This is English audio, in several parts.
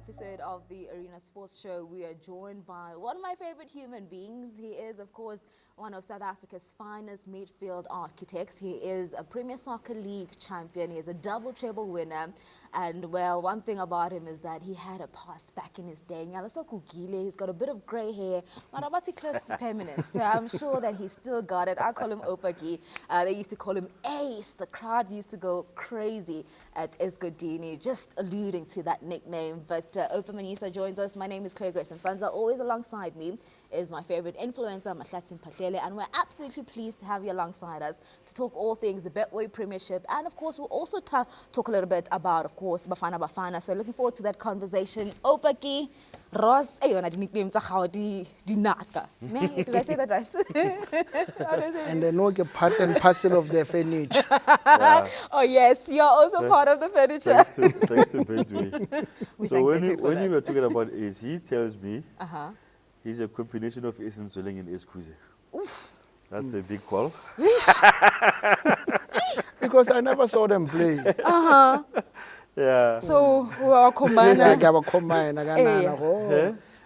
episode of the Arena Sports Show, we are joined by one of my favorite human beings. He is, of course, one of South Africa's finest midfield architects. He is a Premier Soccer League champion. He is a double treble winner. And, well, one thing about him is that he had a past back in his day. He's got a bit of grey hair, but I'm about close to permanent. So I'm sure that he's still got it. I call him Oupa. They used to call him Ace. The crowd used to go crazy at Esgodini, just alluding to that nickname. But Oupa Manyisa joins us. My name is Clauiee Grace Mpanza. Always alongside me is my favorite influencer, Mahlatse Mphahlele, and we're absolutely pleased to have you alongside us to talk all things the Betway Premiership, and of course we'll also talk a little bit about, of course, Bafana Bafana. So looking forward to that conversation. Oupa Ross, the nickname Dinaka. Did I say that right? And they know part and parcel of their furniture. Yeah. Oh yes, you're also part of the furniture. Thanks to Betway. So when you were talking about Ace, he tells me he's a combination of Ace and Zwelling and Ace Kuze. That's a big call. Because I never saw them play. Yeah. So we are combined.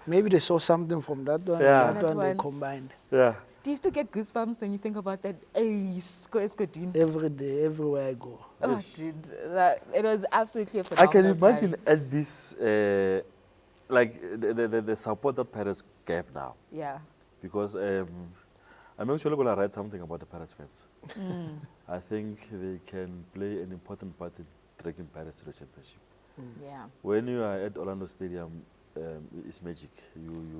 Maybe they saw something from that one. Yeah. That one they combined. Yeah. Do you still get goosebumps when you think about that Ace Esgodini? Every day, everywhere I go. Oh, dude, it was absolutely a I phenomenal can imagine time. at this, like the support that Pirates gave now. Yeah. Because I'm actually going to write something about the Pirates fans. I think they can play an important part in dragging Pirates to the championship. Yeah. When you are at Orlando Stadium, it's magic.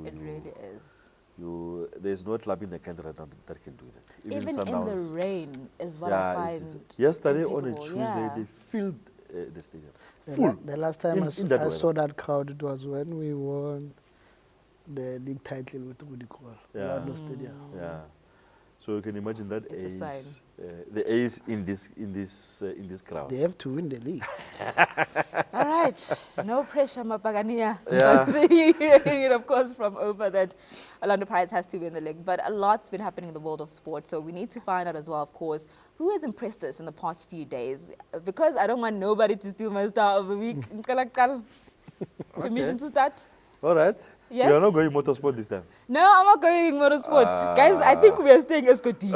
It really is. There's no club in the country right now that can do that. Even in Sundowns. the rain is what I find. Yesterday on a impeccable. Tuesday, they filled the stadium. The last time I weather. saw that crowd, it was when we won the league title with Orlando Stadium. Yeah. So you can imagine that It's a Ace, the Ace in this crowd. They have to win the league. All right, no pressure, Mapagania. Yeah. But you're hearing it, of course, from Oupa that Orlando Pirates has to win the league. But a lot's been happening in the world of sport, so we need to find out as well, of course, who has impressed us in the past few days. Because I don't want nobody to steal my star of the week. Permission to start? All right. Yes? You are not going motorsport this time. No, I'm not going motorsport. Guys, I think we are staying as Esgodini.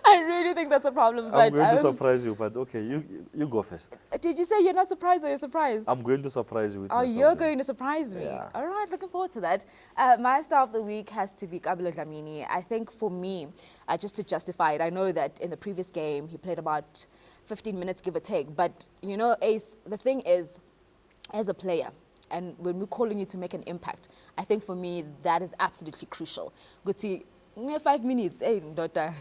I really think that's a problem. I'm going to surprise you, but okay, you go first. Did you say you're not surprised or you're surprised? I'm going to surprise you with Oh, my you're story. going to surprise me. Yeah. All right, looking forward to that. My star of the week has to be Kabelo Dlamini. I think for me, just to justify it, I know that in the previous game, he played about 15 minutes, give or take. But, you know, Ace, the thing is, as a player, and when we're calling you to make an impact, I think for me, that is absolutely crucial. Good see, 5 minutes, hey, daughter,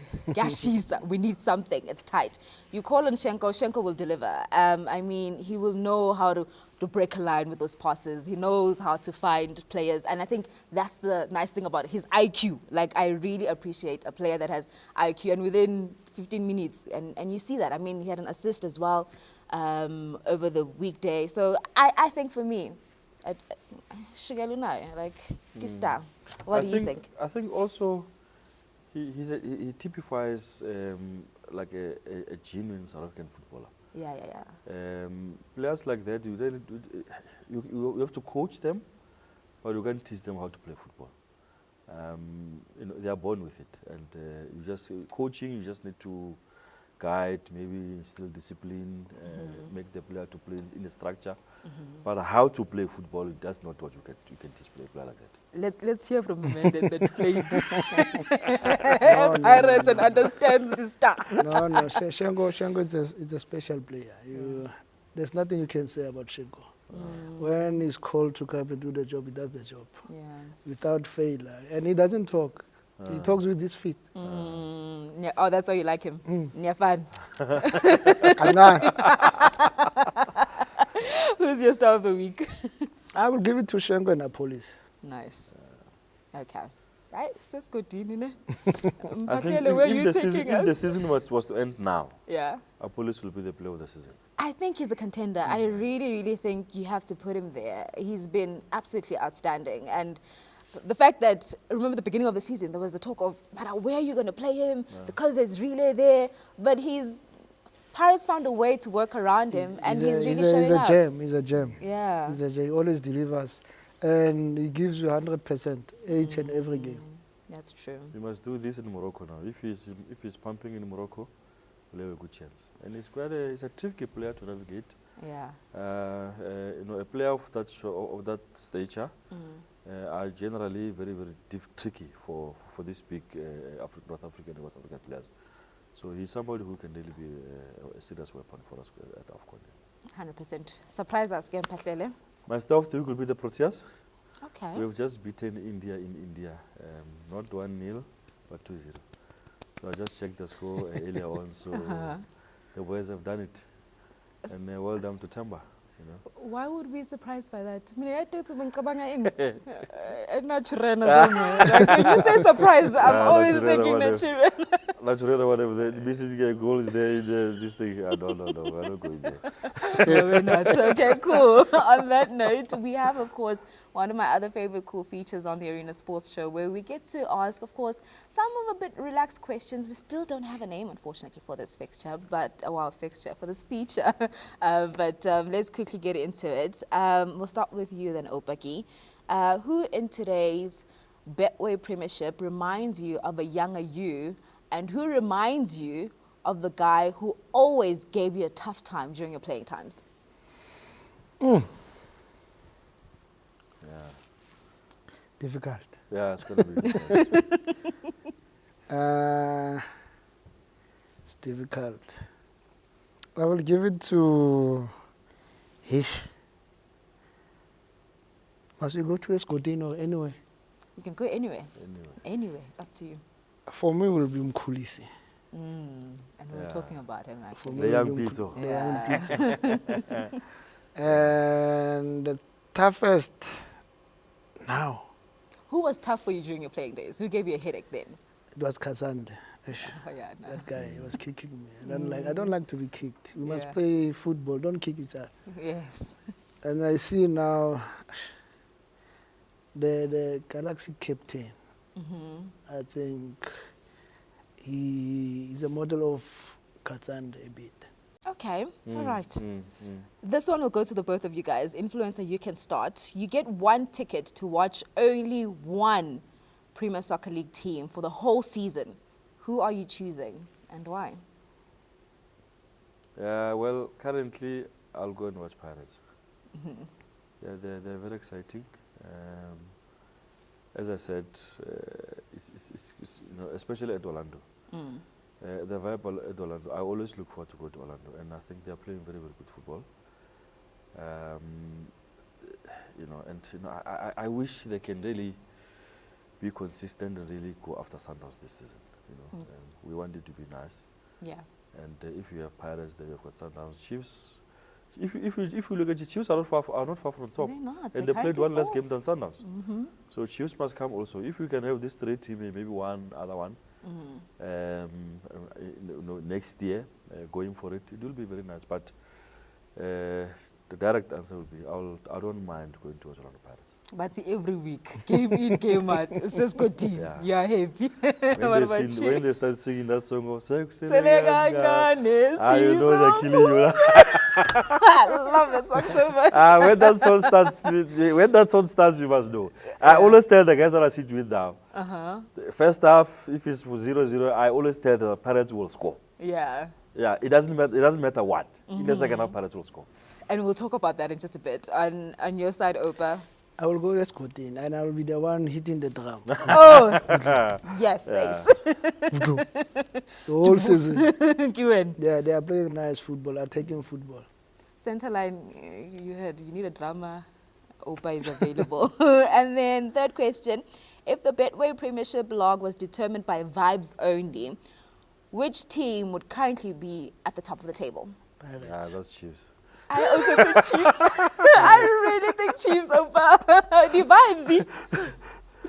we need something, it's tight. You call on Shenko will deliver. I mean, he will know how to break a line with those passes. He knows how to find players, and I think that's the nice thing about his IQ. Like, I really appreciate a player that has IQ, and within 15 minutes, and you see that. I mean, he had an assist as well over the weekday. So I think for me, Shigaluna, like, Kista, what do you think? I think also he typifies like a genuine South African footballer. Yeah. Players like that, you have to coach them, but you can't teach them how to play football. You know, they are born with it, and you just you just need to guide, maybe instill discipline, make the player to play in the structure. But how to play football, that's not what you can teach a player like that. Let's hear from the man that played Pirates and understands the stuff. No, Shenko is a special player. There's nothing you can say about Shenko. When he's called to come and do the job, he does the job. Yeah. Without fail. And he doesn't talk. He talks with his feet. Yeah. Oh, that's why you like him. Yeah, fun. Who's your star of the week? I will give it to Shenko and Apolis. Nice. Okay. Right, let's go, Dean. I think if the season was to end now, Apolis will be the player of the season. I think he's a contender. I really think you have to put him there. He's been absolutely outstanding. And the fact that, remember the beginning of the season, there was the talk of, where are you going to play him? Because there's relay there. But he's Pirates found a way to work around him, and he's really he's showing a up. gem. He's a gem. Yeah. He's a gem. He always delivers, and he gives you 100% each and every game. That's true. You must do this in Morocco now. If he's pumping in Morocco, we'll have a good chance. And he's a tricky player to navigate. Yeah. You know, a player of that stature are generally very, very tricky for these big North African and West African players. So he's somebody who can really be a serious weapon for us at Afcon. 100%. Surprise us again, Mphahlele. My star of the week will be the Proteas. Okay. We've just beaten India in India, not 1-0, but 2-0. So I just checked the score earlier on, so the boys have done it. And well done to Tamba, you know. Why would we be surprised by that? I mean, I did something Like, when you say surprise, I'm always thinking natural. Naturally, whatever the missing goal is there in this thing. No, we're not going there. No, we're not. Okay, cool. On that note, we have, of course, one of my other favorite cool features on the Arena Sports Show, where we get to ask, of course, some of a bit relaxed questions. We still don't have a name, unfortunately, for this fixture, but for this feature. But let's quickly get into it. We'll start with you then, Oupa. Who in today's Betway Premiership reminds you of a younger you, and who reminds you of the guy who always gave you a tough time during your playing times? Yeah. Difficult. Yeah, it's going to be difficult. It's difficult. I will give it to Hish. Must we go to Escotino or anywhere? You can go anywhere. Anywhere. It's up to you. For me, it will be Mkhulisi. And we were talking about him, actually. The young Pito. Yeah. And the toughest now, Who was tough for you during your playing days? Who gave you a headache then? it was Kazande. Oh, yeah, no. That guy, he was kicking me. I don't like to be kicked. We must Yeah. play football. Don't kick each other. Yes. And I see now the Galaxy captain. I think he is a model of Katsande a bit. Okay, all right. This one will go to the both of you guys. Influencer, you can start. You get one ticket to watch only one Premier Soccer League team for the whole season. Who are you choosing and why? Well, currently, I'll go and watch Pirates. They're very exciting. As I said, it's, you know, especially at Orlando. The vibe at Orlando, I always look forward to go to Orlando, and I think they are playing very, very good football. You know, and you know, I wish they can really be consistent and really go after Sundowns this season. You know, we want it to be nice. Yeah. And if you have Pirates, then you've got Sundowns. Chiefs. If you look at it, Chiefs are not far from the top. They're not. And they played one less game fourth. than Sundowns. So Chiefs must come also. If we can have this three teams, maybe one other one, you know, next year, going for it, it will be very nice. But the direct answer will be, I don't mind going to Orlando Pirates. But see, every week, game in, game out, it says good team. Yeah. You are happy. When they start singing that song of you know they're killing you. I love that song so much. When that song starts, you must know. I always tell the guys that I sit with now. The first half, if it's 0-0, I always tell the Pirates will score. Yeah. Yeah, it doesn't matter what. In the second half, Pirates will score. And we'll talk about that in just a bit. On your side, Oupa. I will go Escotin, and I will be the one hitting the drum. Oh, yes, Ace. The whole season. Kiwen. Yeah, they are playing nice football, attacking football. Center line, you heard, you need a drama. Oupa is available. And then third question, if the Betway Premiership log was determined by vibes only, which team would currently be at the top of the table? Pirates. Yeah, that's Chiefs. I also think Chiefs. I really think Chiefs, Oupa. The vibes.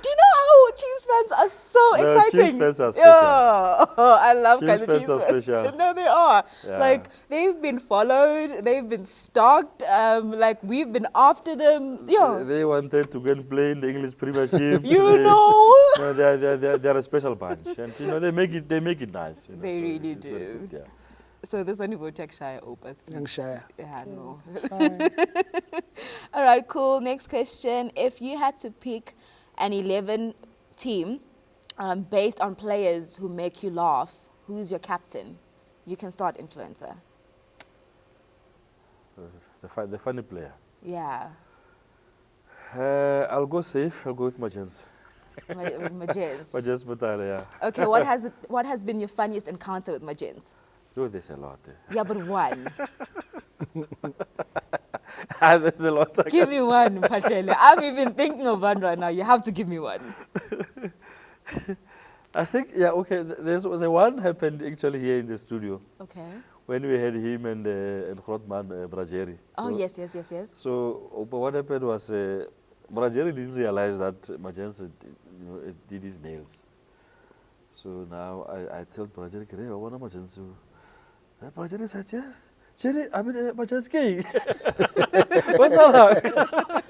Do you know how Chiefs fans are so exciting? Chiefs fans are special. Oh, I love Chiefs Chiefs fans are fans. special. No, they are. Yeah. Like, they've been followed, they've been stalked, like, we've been after them. They wanted to go and play in the English Premiership. You know? No, they're a special bunch, and you know they make it nice. You know, They so really it's very do. good, yeah. So this only will take shy Oupa. Young Shire. Yeah, no. It's fine. All right, cool. Next question. If you had to pick an 11 team based on players who make you laugh, who's your captain? You can start, influencer. The funny player. Yeah. I'll go safe. I'll go with Majens. Majens. Majens Mphahlele, yeah. Okay, what has been your funniest encounter with Majens? Oh, there's a lot. Yeah, but one. There's a lot. Give me one, Mphahlele. I'm even thinking of one right now. You have to give me one. I think, yeah, okay. There's the one happened actually here in the studio Okay. when we had him and Grootman Brajeri. Oh, So- yes. So, but what happened was Brajeri didn't realize that Majens did his nails. So now I told Brajeri, "Hey, I want Majens." Brajeri said, "Yeah, Jerry, I mean Majens gay." What's that?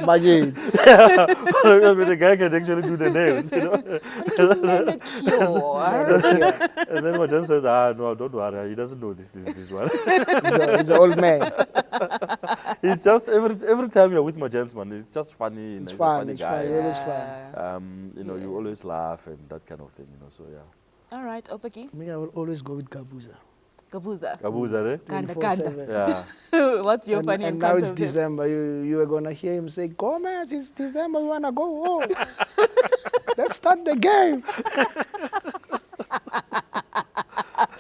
Majid. I mean, the guy can actually do the nails, you know. Manicure. And then Majens said, no, don't worry, he doesn't know this one. He's an old man. It's just every time you're with Majens, man, it's just funny. It's he's fun. a funny It's guy. fun. It is fun. You know, you always laugh and that kind of thing, you know. So yeah. All right, Opaki. Me, I will always go with Gabuza. Gabuza. Kabuza, eh? Ganda, 24/7. Yeah. What's your funny And now encounter it's with him? December. You are gonna hear him say, "Gomez, it's December. We wanna go home. Let's start the game."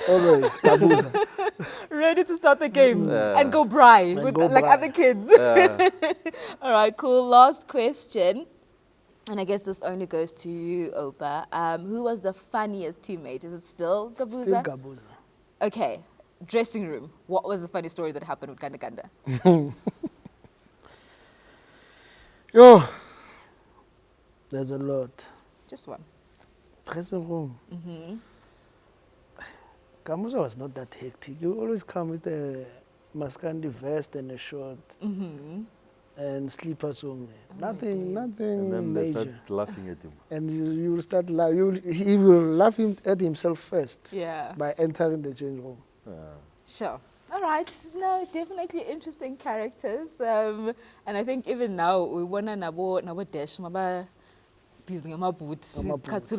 Always Gabuza. Ready to start the game and go braai And with go like braai. other kids. All right, cool. Last question. And I guess this only goes to you, Oupa. Who was the funniest teammate? Is it still Gabuza? Still Gabuza. Okay. Dressing room. What was the funny story that happened with Ganda Ganda? Yo, there's a lot. Just one. Dressing room. Gabuza was not that hectic. You always come with a Maskandi vest and a short and slippers only. Nothing And then they major. start laughing at him. And you will start he will laugh at himself first Yeah. by entering the change room. Sure. All right. No, definitely interesting characters. And I think even now we wanna nabo dash maba busy boots. Ama-boots.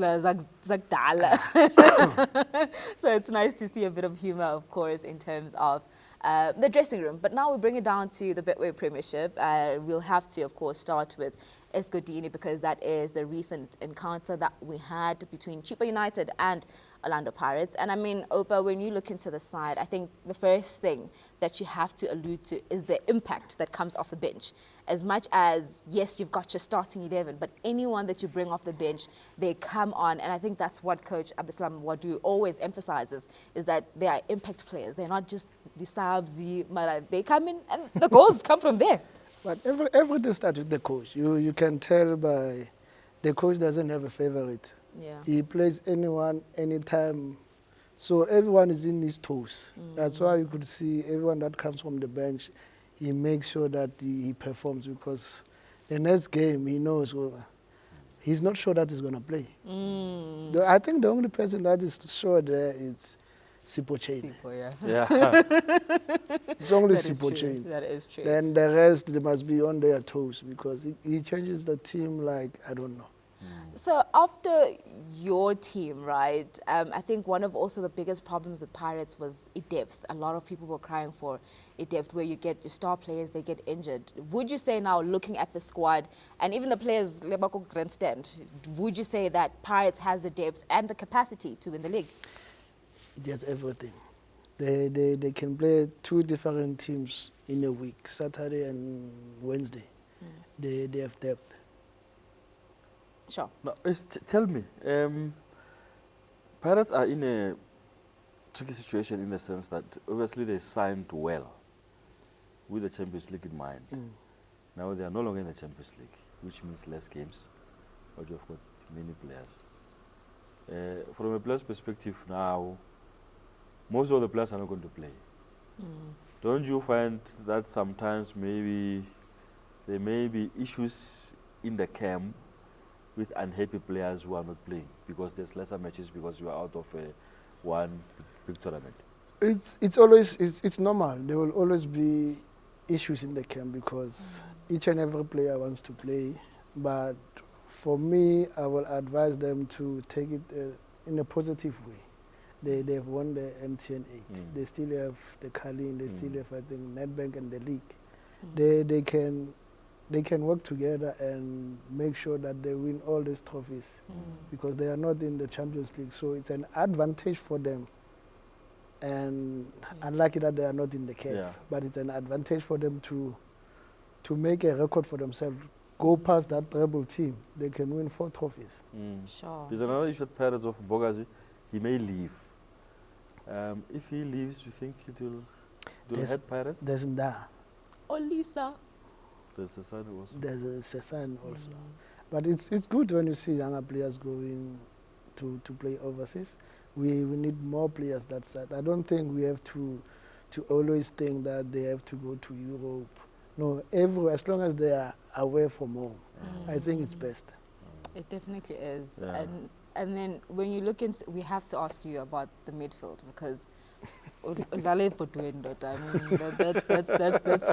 So it's nice to see a bit of humor, of course, in terms of the dressing room. But now we bring it down to the Betway Premiership. We'll have to, of course, start with Esgodini because that is the recent encounter that we had between Chipa United and Orlando Pirates. And I mean, Oupa, when you look into the side, I think the first thing that you have to allude to is the impact that comes off the bench. As much as, yes, you've got your starting 11, but anyone that you bring off the bench, they come on. And I think that's what Coach Abdeslam Ouaddou always emphasizes, is that they are impact players. They're not just the subs, they come in and the goals come from there. But everything starts with the coach. You can tell by the coach doesn't have a favorite. Yeah. He plays anyone, anytime. So everyone is in his toes. That's why you could see everyone that comes from the bench, he makes sure that he performs because the next game he knows, well, he's not sure that he's going to play. I think the only person that is sure there is Sipo Chain. Yeah. Yeah. It's only That is Sipo true. Chain. That is true. Then the rest, they must be on their toes because he changes the team like, I don't know. So after your team, right, I think one of also the biggest problems with Pirates was depth. A lot of people were crying for depth where you get your star players, they get injured. Would you say now, looking at the squad, and even the players, Lebako grandstand, would you say that Pirates has the depth and the capacity to win the league? It has everything. They can play two different teams in a week, Saturday and Wednesday. They have depth. Sure. Now, tell me, Pirates are in a tricky situation in the sense that obviously they signed well with the Champions League in mind. Now they are no longer in the Champions League, which means less games, but you've got many players. From a player's perspective now, most of the players are not going to play. Don't you find that sometimes maybe there may be issues in the camp with unhappy players who are not playing because there's lesser matches because you are out of one big tournament? It's normal. There will always be issues in the camp because each and every player wants to play. But for me, I will advise them to take it in a positive way. They've won the MTN 8. They still have the Kalin. They still have, I think, Nedbank and the league. They can work together and make sure that they win all these trophies because they are not in the Champions League. So it's an advantage for them. And unlucky that they are not in the CAF, but it's an advantage for them to make a record for themselves. Go past that treble team, they can win 4 trophies. Sure. There's another issue at Pirates of Mbokazi. He may leave. If he leaves, you think it will hurt Pirates? There's Nda. Olisa. There's a son also. There's a Sesan also. But it's good when you see younger players going to play overseas. We need more players that side. I don't think we have to always think that they have to go to Europe. No, as long as they are away from home, I think it's best. It definitely is. Yeah. And then when you look into, we have to ask you about the midfield because that's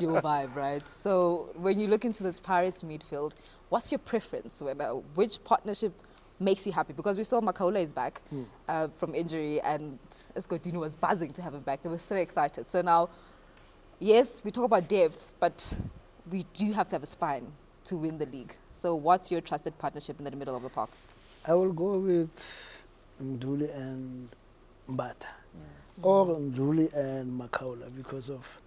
your vibe, right? So when you look into this Pirates midfield, what's your preference? Which partnership makes you happy? Because we saw Makaula is back from injury, and Escotino was buzzing to have him back. They were so excited. So now, yes, we talk about depth, but we do have to have a spine to win the league. So what's your trusted partnership in the middle of the park? I will go with Nduli and Mbata. Or Nduli and Makaula because of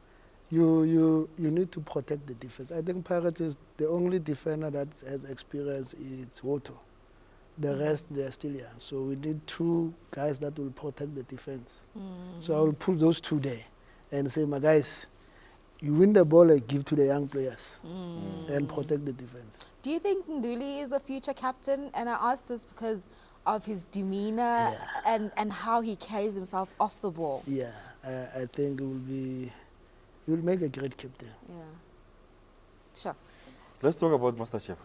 you need to protect the defense. I think Pirates is the only defender that has experience. It's Woto. The rest, they are still young. So we need 2 guys that will protect the defense. So I will put those 2 there and say, my guys, you win the ball and give to the young players and protect the defense. Do you think Nduli is a future captain? And I ask this because of his demeanor and how he carries himself off the ball. Yeah, I think he will make a great captain. Yeah. Sure. Let's talk about MasterChef.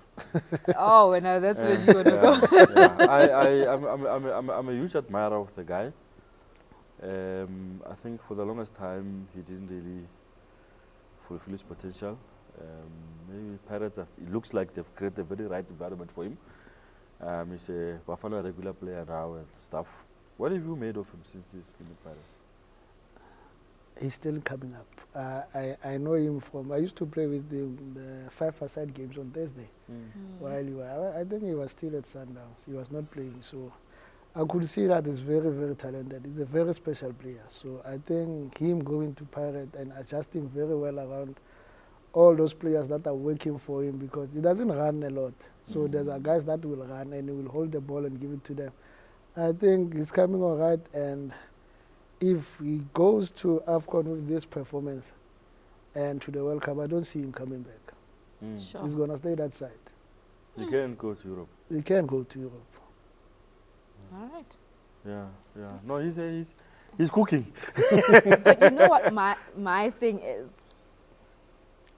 Oh, no, that's where you want to go. I'm a huge admirer of the guy. I think for the longest time he didn't really fulfill his potential. Maybe Pirates, it looks like they've created a very right environment for him. He's a Bafana regular player now and stuff. What have you made of him since he's been in Pirates? He's still coming up. I know him from, I used to play with him the 5-a-side games on Thursday. While I think he was still at Sundowns. He was not playing, so I could see that he's very, very talented. He's a very special player. So I think him going to Pirates and adjusting very well around all those players that are working for him because he doesn't run a lot. So there's guys that will run and he will hold the ball and give it to them. I think he's coming all right, and if he goes to Afcon with this performance and to the World Cup, I don't see him coming back. Sure. He's going to stay that side. He can go to Europe. He can go to Europe. All right. Yeah. No, he's cooking. But you know what my thing is?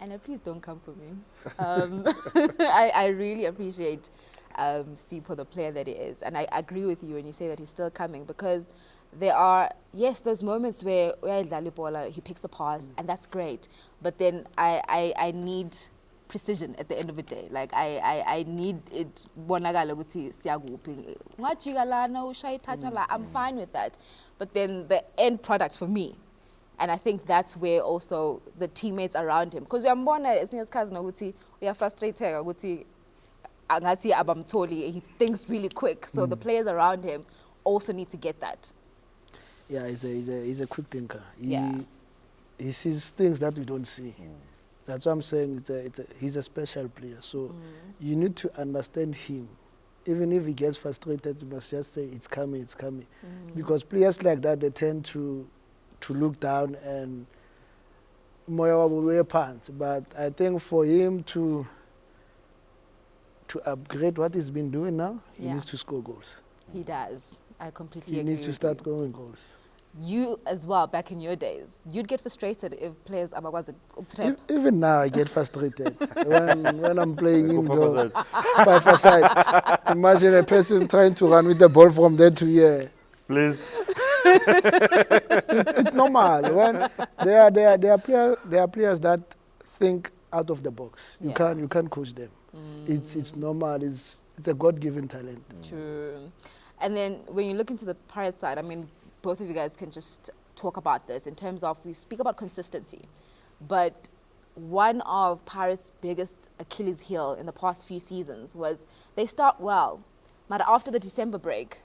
And please don't come for me. I really appreciate Sipho, the player that he is. And I agree with you when you say that he's still coming because there are, yes, those moments where he picks a pass and that's great. But then I need precision at the end of the day. Like I need it. I'm fine with that. But then the end product for me, and I think that's where also the teammates around him, because we are frustrated. He thinks really quick, so the players around him also need to get that. Yeah, he's a quick thinker. He sees things that we don't see. That's what I'm saying. He's a special player. So you need to understand him. Even if he gets frustrated, you must just say, it's coming, it's coming. Because players like that, they tend to look down and more wear pants. But I think for him to upgrade what he's been doing now, he needs to score goals. He does. I completely agree. He needs to start scoring goals. You as well, back in your days, you'd get frustrated if players even now I get frustrated when I'm playing indoor, 5-a-side. Imagine a person trying to run with the ball from there to here. Please. It's normal when there are players that think out of the box. You can't coach them. It's normal. It's a God-given talent. True. And then when you look into the Pirates side, I mean, both of you guys can just talk about this in terms of, we speak about consistency, but one of Pirates' biggest Achilles heel in the past few seasons was they start well, but after the December break,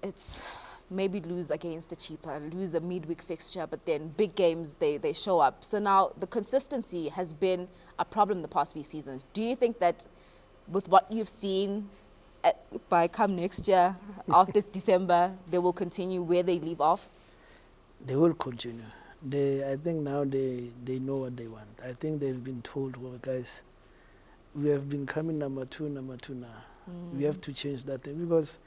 it's maybe lose against the cheaper, lose a midweek fixture, but then big games, they show up. So now the consistency has been a problem the past few seasons. Do you think that with what you've seen by come next year, after December, they will continue where they leave off? They will continue. I think now they know what they want. I think they've been told, well, guys, we have been coming number two now. We have to change that thing, because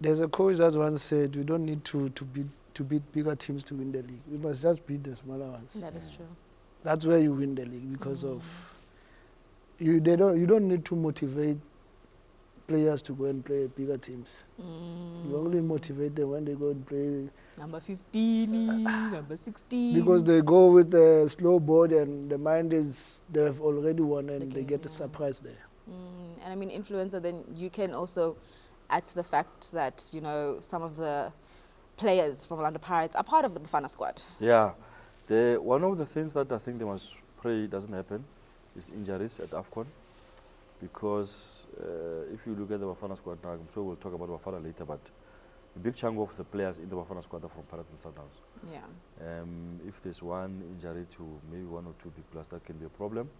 there's a coach that once said we don't need to beat bigger teams to win the league. We must just beat the smaller ones. That is true. That's where you win the league, because of you don't need to motivate players to go and play bigger teams. You only motivate them when they go and play number 15, number 16. Because they go with a slow board and the mind is they've already won and they get a surprise there. And I mean, influencer, then you can also add to the fact that, you know, some of the players from Orlando Pirates are part of the Bafana squad. Yeah. One of the things that I think they must pray doesn't happen is injuries at Afcon. Because if you look at the Bafana squad now, I'm sure we'll talk about Bafana later, but a big chunk of the players in the Bafana squad are from Pirates and Sundowns. Yeah. If there's one injury to maybe one or two big players, that can be a problem.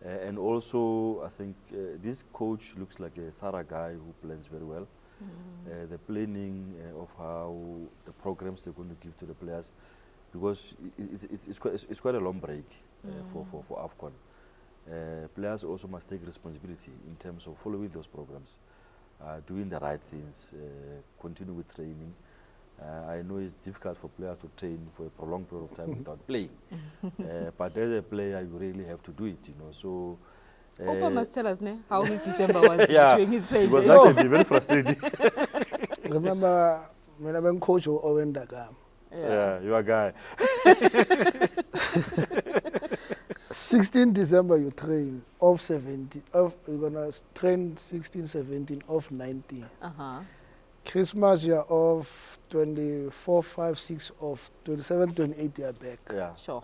And also, I think this coach looks like a thorough guy who plans very well. The planning of how the programs they're going to give to the players, because it's quite a long break for Afcon. Players also must take responsibility in terms of following those programs, doing the right things, continue with training. I know it's difficult for players to train for a prolonged period of time without playing, but as a player, you really have to do it, you know. So, Oupa must tell us how his December was during his play. Because that can be very frustrating. Remember when I went coach Owen Daga? Yeah, you are a guy. 16 December you train, off 17, you're gonna train 16, 17, off 19. Christmas you're off 24, 5, 6 off, 27, 28 you're back. Yeah. Sure.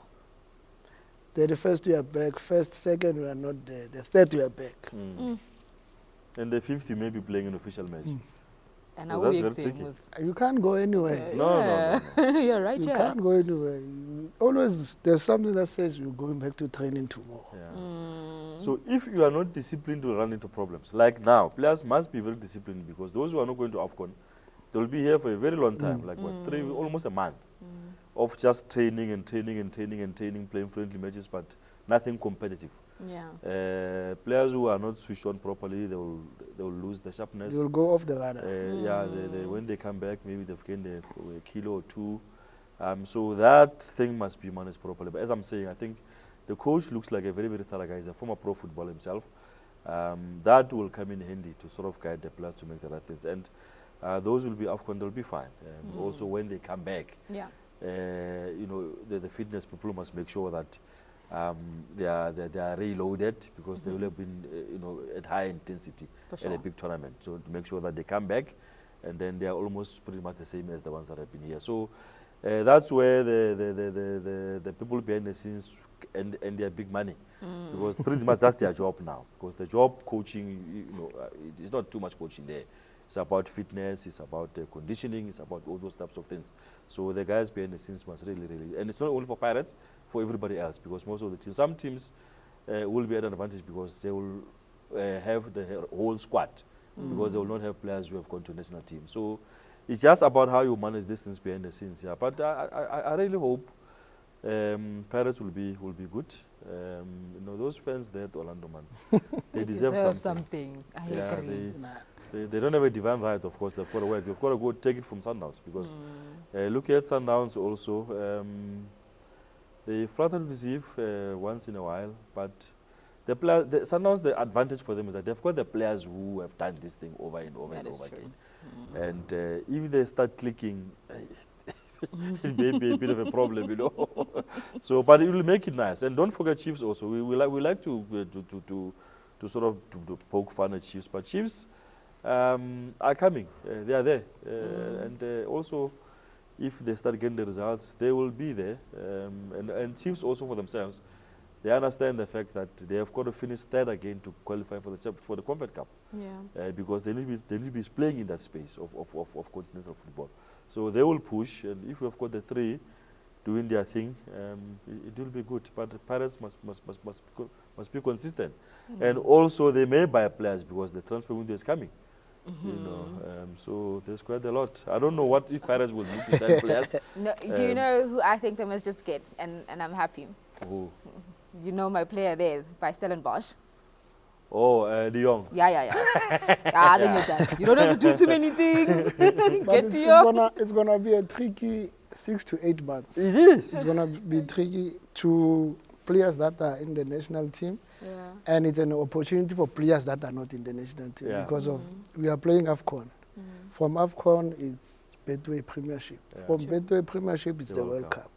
31st you're back, 1st, 2nd you are not there, the 3rd you are back. And the 5th you may be playing an official match. And So our that's week very team tricky. was... You can't go anywhere. No. You're right, You can't go anywhere. Always there's something that says you're going back to training tomorrow. Yeah. So if you are not disciplined, to run into problems. Like now, players must be very disciplined, because those who are not going to Afcon, they'll be here for a very long time, like what, almost a month of just training and playing friendly matches, but nothing competitive. Yeah. Players who are not switched on properly, they will lose the sharpness. You'll go off the radar. Yeah, when they come back, maybe they've gained a kilo or two. So that thing must be managed properly. But as I'm saying, I think the coach looks like a very, very thorough guy. He's a former pro footballer himself. That will come in handy to sort of guide the players to make the right things. And those will be Afcon, they'll be fine. Also, when they come back, you know, the fitness people must make sure that they are reloaded, because they will have been you know, at high intensity at a big tournament. So to make sure that they come back, and then they are almost pretty much the same as the ones that have been here. So that's where the people behind the scenes and their big money, because pretty much that's their job now. Because the job coaching, you know, it's not too much coaching there. It's about fitness, it's about conditioning, it's about all those types of things. So the guys behind the scenes must really, and it's not only for Pirates, for everybody else, because most of the teams, some teams will be at an advantage because they will have the whole squad, because they will not have players who have gone to national team. So it's just about how you manage these things behind the scenes. Yeah, but I really hope Pirates will be good. You know, those fans there at Orlando, man, they deserve something. I agree. They don't have a divine right, of course. They've got to work. They've got to go take it from Sundowns, because looking at Sundowns also, they flatter to deceive once in a while, but the Sundowns, the advantage for them is that they've got the players who have done this thing over and over and over again. And if they start clicking, it may be a bit of a problem, you know. So, but it will make it nice. And don't forget Chiefs also. We like to sort of to poke fun at Chiefs, but Chiefs are coming. They are there, and also, if they start getting the results, they will be there. And Chiefs also for themselves, they understand the fact that they have got to finish third again to qualify for the Combat Cup. Yeah. Because they need to be playing in that space of continental football. So they will push, and if we have got the three doing their thing, it will be good. But the Pirates must be consistent, and also they may buy players because the transfer window is coming. You know, so there's quite a lot. I don't know what if Pirates will need to sign players. No, do you know who I think they must just get, and I'm happy? Who? You know my player there, by Stellenbosch. Oh, De Jong. Yeah. Then you're done. You don't have to do too many things. It's gonna be a tricky 6 to 8 months. It is. It's gonna be tricky to players that are in the national team, and it's an opportunity for players that are not in the national team because of we are playing Afcon. From Afcon, it's Betway Premiership. From Betway Premiership, it's the World Cup.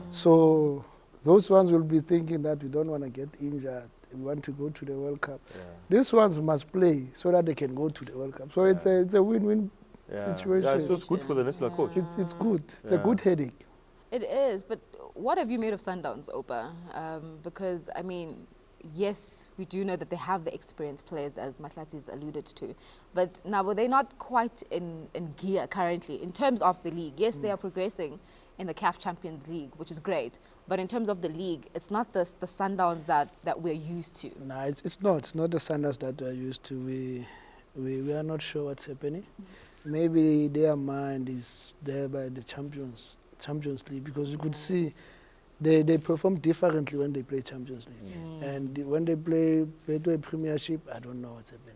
So those ones will be thinking that we don't want to get injured. We want to go to the World Cup. These ones must play so that they can go to the World Cup. So it's a win-win situation. Yeah, so it's good for the national coach. It's good. It's a good headache. It is, but what have you made of Sundowns, Oupa? Because, I mean, yes, we do know that they have the experienced players, as Mahlatse alluded to. But now, were they not quite in gear currently in terms of the league? Yes, they are progressing in the CAF Champions League, which is great. But in terms of the league, it's not the Sundowns that we're used to. No, it's not. It's not the Sundowns that we're used to. We are not sure what's happening. Maybe their mind is there by the Champions League, because you could see they perform differently when they play Champions League. And when they play Betway Premiership, I don't know what's happening.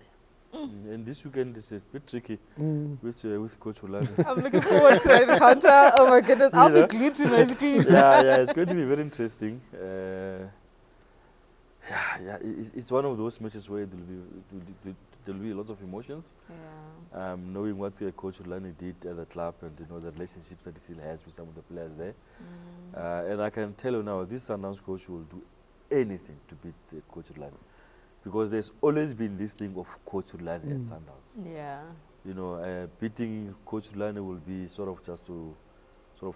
And this weekend is a bit tricky with Coach Ulane. I'm looking forward to that encounter. Oh my goodness, I'll be glued to my screen. It's going to be very interesting. It's one of those matches where there'll be lots of emotions. Knowing what Coach Ulane did at the club, and the relationships that he still has with some of the players there. And I can tell you now, this Sundowns coach will do anything to beat Coach Ulane. Because there's always been this thing of Coach Ulane at Sundowns. Beating Coach Ulane will be sort of just to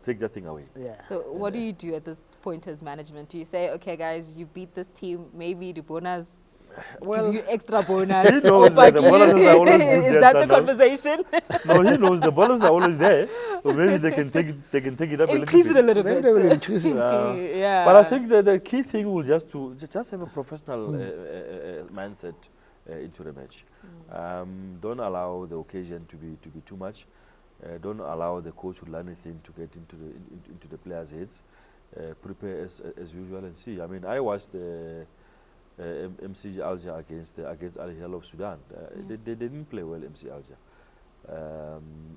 take that thing away. So what do you do at this point as management? Do you say, okay, guys, you beat this team, maybe the bonus, give you extra bonus? He knows that the bonuses are always good. Is that the conversation? No, he knows the bonuses are always there. So maybe they can take it up increase it a little bit. Maybe they will increase it. But I think that the key thing will just have a professional mindset into the match. Don't allow the occasion to be too much. Don't allow the Coach Ulane thing to get into the players' heads. Prepare as usual and see. I mean, I watched the MC Alger against Al Hilal of Sudan. They didn't play well, MC Alger.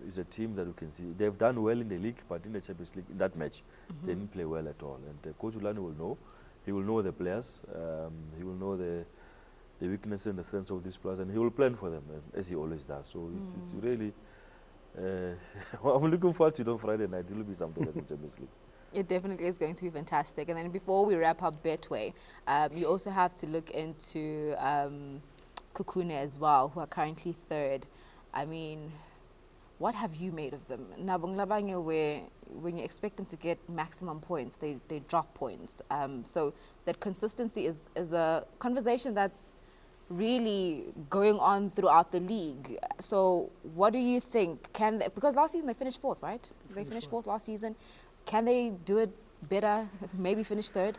It's a team that you can see they've done well in the league, but in the Champions League, in that match, they didn't play well at all. And Coach Ulane will know. He will know the players. He will know the weaknesses and the strengths of these players, and he will plan for them, as he always does. So it's really. I'm looking forward to it on Friday night. It will be something as in Champions League. It definitely is going to be fantastic. And then before we wrap up Betway, you also have to look into Sekhukhune as well, who are currently third. I mean, what have you made of them? Nabonglabanye, where when you expect them to get maximum points, they drop points. So that consistency is a conversation that's really going on throughout the league. So what do you think? Because last season they finished fourth, right? They finished fourth last season. Can they do it better, maybe finish third,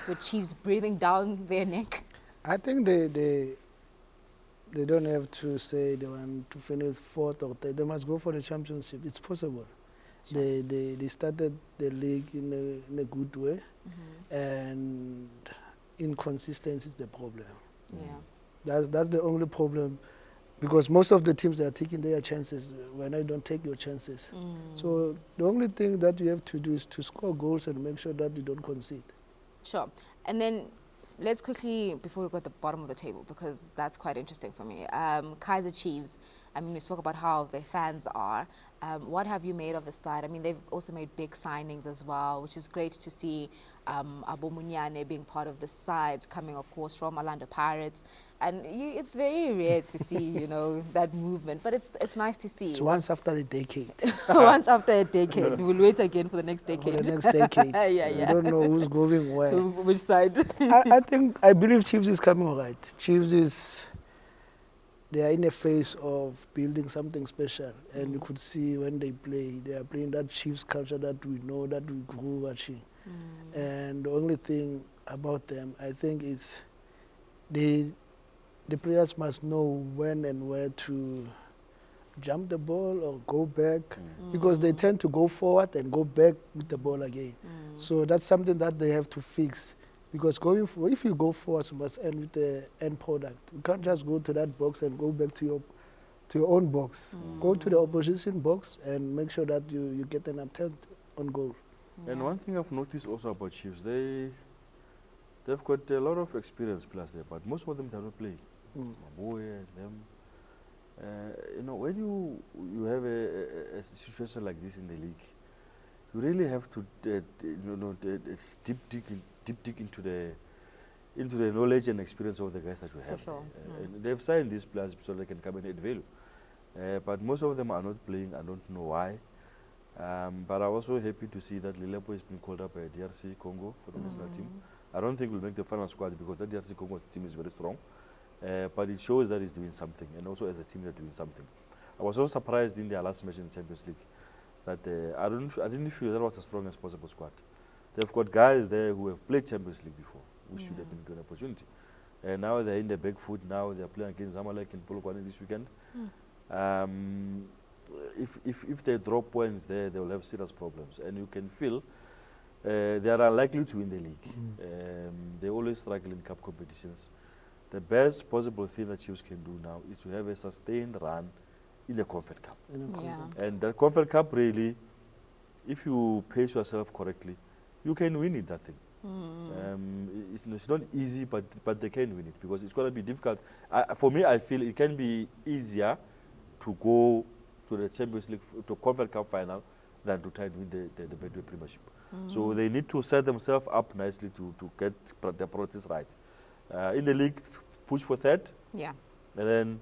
with Chiefs breathing down their neck? I think they don't have to say they want to finish fourth or third. They must go for the championship. It's possible. Sure. They started the league in a good way, and inconsistency is the problem. That's the only problem. Because most of the teams, they are taking their chances when I don't take your chances. So the only thing that you have to do is to score goals and make sure that you don't concede. Sure. And then let's quickly, before we go at the bottom of the table, because that's quite interesting for me. Kaizer Chiefs, I mean, we spoke about how their fans are. What have you made of the side? I mean, they've also made big signings as well, which is great to see. Abo Munyane being part of the side, coming, of course, from Orlando Pirates. And it's very rare to see, you know, that movement. But it's nice to see. It's once after a decade. Once after a decade. We'll wait again for the next decade. For the next decade. Yeah. We don't know who's going where. Which side? I believe Chiefs is coming right. Chiefs they are in a phase of building something special. And you could see when they play, they are playing that Chiefs culture that we know, that we grew watching. And the only thing about them, I think, is the players must know when and where to jump the ball or go back, because they tend to go forward and go back with the ball again. So that's something that they have to fix, because if you go forward, you must end with the end product. You can't just go to that box and go back to your own box. Go to the opposition box and make sure that you get an attempt on goal. And one thing I've noticed also about Chiefs, they've got a lot of experienced players there, but most of them are not playing. Maboye and them. You know, when you have a situation like this in the league, you really have to deep dig into the knowledge and experience of the guys that you have. For sure. And they've signed these players so they can come and add value. But most of them are not playing. I don't know why. But I'm also happy to see that Lilepo has been called up by DRC Congo for the national team. I don't think we'll make the final squad because that DRC Congo team is very strong. But it shows that he's doing something, and also as a team they're doing something. I was also surprised in their last match in the Champions League that I didn't feel that was the strongest possible squad. They've got guys there who have played Champions League before, which should have been a good opportunity. And now they're in the back foot. Now they're playing against Zamalek in Polokwane this weekend. If they drop points there, they will have serious problems. And you can feel they are unlikely to win the league. They always struggle in cup competitions. The best possible thing that Chiefs can do now is to have a sustained run in the Comfort Cup. And the Comfort Cup, really, if you pace yourself correctly, you can win it, that thing. It's not easy, but they can win it, because it's going to be difficult. For me, I feel it can be easier to go to the Champions League, to Comfort Cup final, than to try and win the Betway Premiership. So they need to set themselves up nicely to get their priorities right. In the league, push for third, and then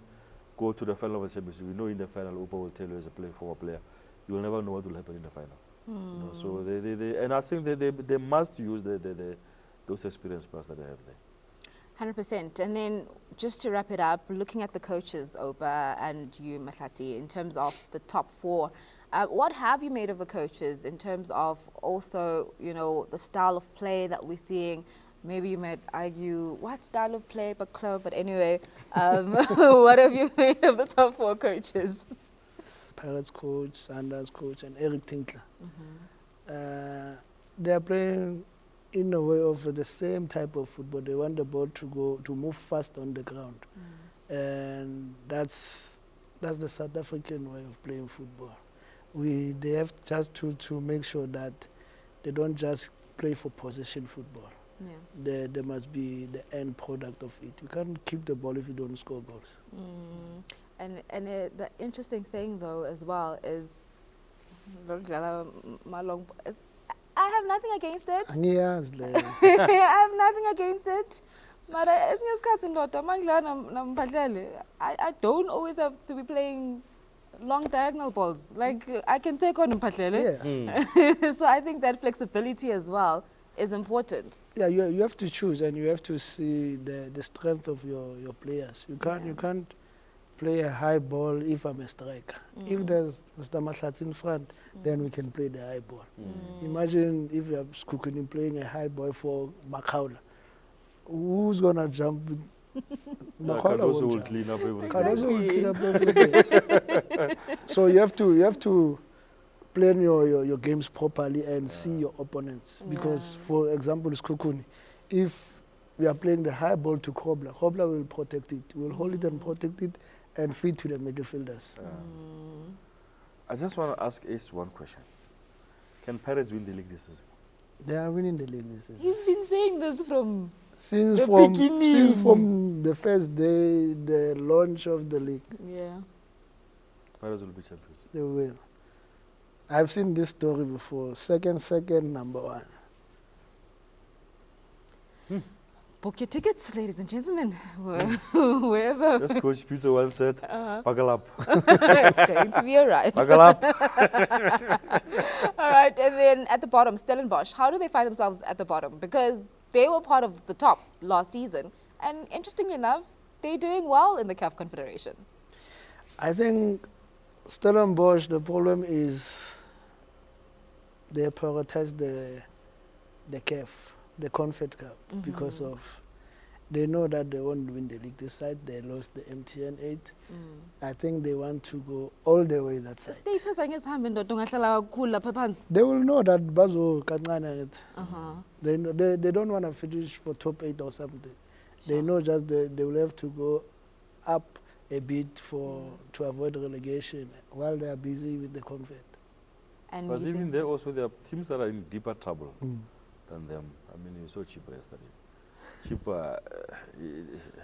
go to the final of the Champions League. We know in the final, Oupa will tell you as a former player, you will never know what will happen in the final. You know, so and I think they must use those experienced players that they have there. 100%. And then just to wrap it up, looking at the coaches, Oupa and you, Mahlatse, in terms of the top four, what have you made of the coaches in terms of also, you know, the style of play that we're seeing? Maybe you might argue, what style of play, but anyway, what have you made of the top four coaches? Pirates coach, Sundowns coach, and Eric Tinkler. They are playing in a way of the same type of football. They want the ball to move fast on the ground, and that's the South African way of playing football. They have just to make sure that they don't just play for possession football. There must be the end product of it. You can't keep the ball if you don't score goals. And the interesting thing, though, as well, is I have nothing against it. I have nothing against it. But I don't always have to be playing long diagonal balls. Like, I can take on Mphahlele. So I think that flexibility as well is important. Yeah, you have to choose, and you have to see the strength of your players. You can't play a high ball if I'm a striker. If there's Mr. Mahlatse in front, then we can play the high ball. Imagine if you have Skukuni playing a high ball for Makaula. Who's gonna jump? Makaula will clean up everything. Cardoso will clean up everything. So you have to plan your games properly and see your opponents. Because, for example, Skukuni, if we are playing the high ball to Kobla will protect it. We'll hold it and protect it and feed to the midfielders. I just want to ask Ace one question. Can Pirates win the league this season? They are winning the league this season. He's been saying this from the beginning. Since from the first day, the launch of the league. Yeah. Pirates will be champions. They will. I've seen this story before. Second, number one. Book your tickets, ladies and gentlemen, wherever. Just Coach Peter once said, buckle up. It's going to be all right. Buckle up. All right, and then at the bottom, Stellenbosch. How do they find themselves at the bottom? Because they were part of the top last season, and interestingly enough, they're doing well in the CAF Confederation. I think Stellenbosch, the problem is they prioritize the CAF, the Confed Cup, because of they know that they won't win the league this side. They lost the MTN 8. I think they want to go all the way that side. Status I guess They will know that Bazo Kancane. They don't want to finish for top 8 or something. They know just they will have to go up a bit to avoid relegation while they are busy with the Confed. And but even there also there are teams that are in deeper trouble than them. I mean, you saw cheaper yesterday. Cheaper.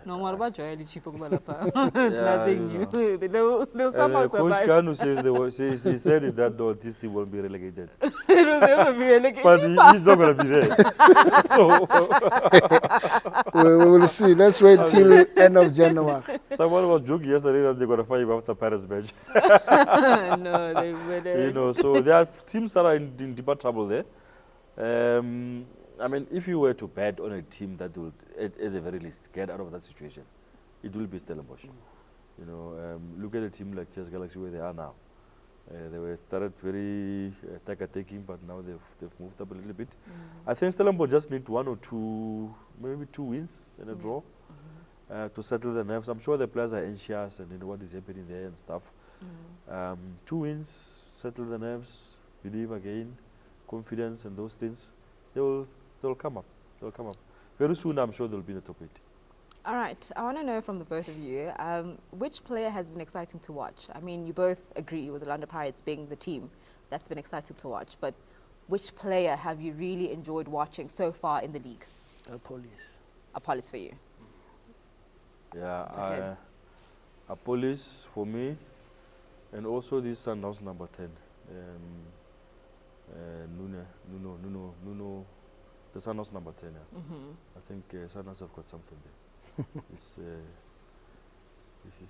No more about Joel cheaper. It's nothing new. They'll somehow Coach survive. Kanu says he said it that no, this team won't be relegated. It'll never be relegated. But he's not going to be there. So we will see. Let's wait till end of January. someone was joking yesterday that they're going to fire him after Paris bench. No, they wouldn't. You know, so there are teams that are in deeper trouble there. I mean, if you were to bet on a team that will, at the very least, get out of that situation, it will be Stellenbosch. You know, look at a team like Chess Galaxy where they are now. They were started very attack-attacking, but now they've moved up a little bit. I think Stellenbosch just need 1 or 2, maybe 2 wins and a draw to settle the nerves. I'm sure the players are anxious and you know what is happening there and stuff. 2 wins, settle the nerves, believe again, confidence and those things. They'll come up. They'll come up. Very soon, I'm sure they'll be in the top 8. All right. I want to know from the both of you, which player has been exciting to watch? I mean, you both agree with the London Pirates being the team that's been exciting to watch, but which player have you really enjoyed watching so far in the league? Apollos for you. Yeah, Okay. Apollos for me, and also this Sundowns number 10. Nuno, the Sundowns number 10. Yeah. I think Sundowns have got something there.